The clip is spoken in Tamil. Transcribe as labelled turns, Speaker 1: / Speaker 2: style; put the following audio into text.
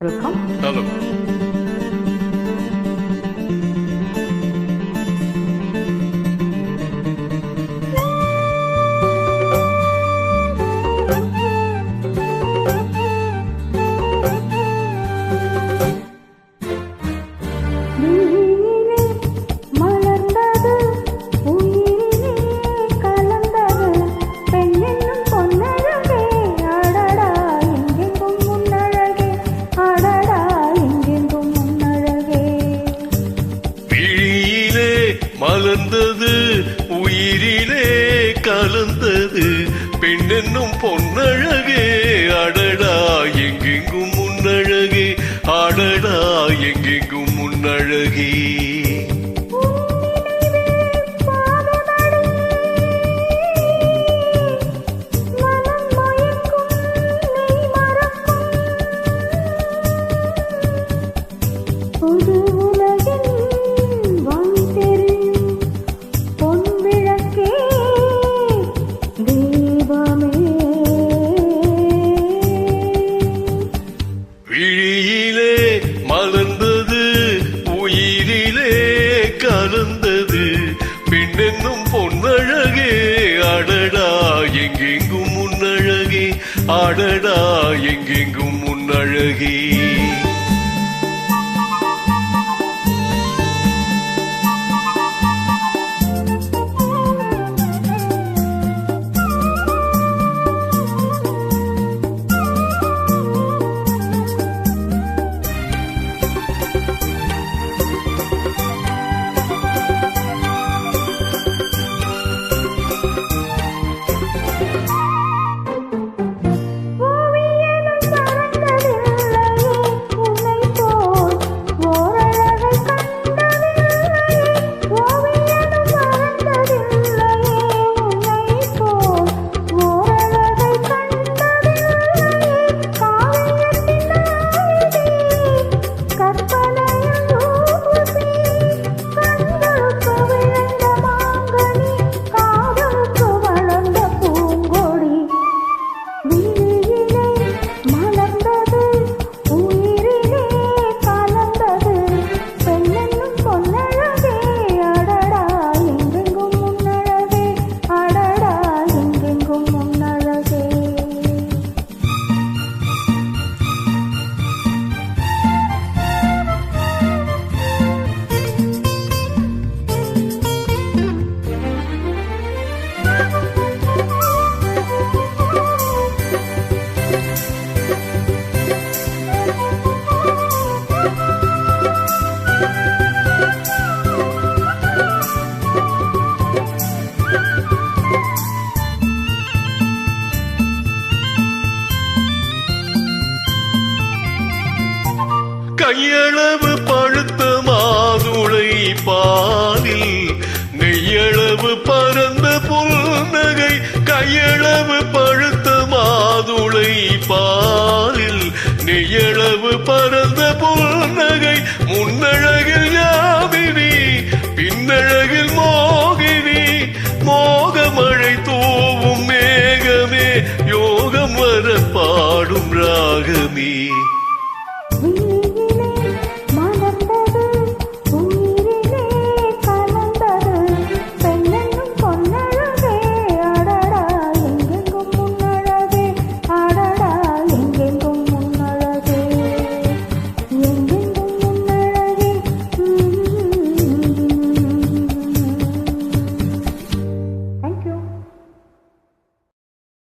Speaker 1: வெல்கம்.
Speaker 2: ஹலோ. மலர்ந்தது உயிரிலே கலந்தது பெண்ணென்னும் பொன்னழகே, அடடா எங்கெங்கும் முன்னழகே, அடடா எங்கெங்கும் முன்னழகே. விழியிலே மலர்ந்தது உயிரிலே கலந்தது பெண்ணென்னும் பொன்னழகே, அடடா எங்கெங்கும் முன்னழகே, அடடா எங்கெங்கும் முன்னழகே. கையளவு பழுத்த மாதுளை பாலில் நெய்யளவு பரந்த புல்நகை, கையளவு பழுத்த மாதுளை பாலில் நெய்யளவு பரந்த புல்நகை, முன்னழகில் யாமினி பின்னழகில் மோகினி, மோகமழை தூவும் மேகமே, யோகம் வர பாடும் ராகமே.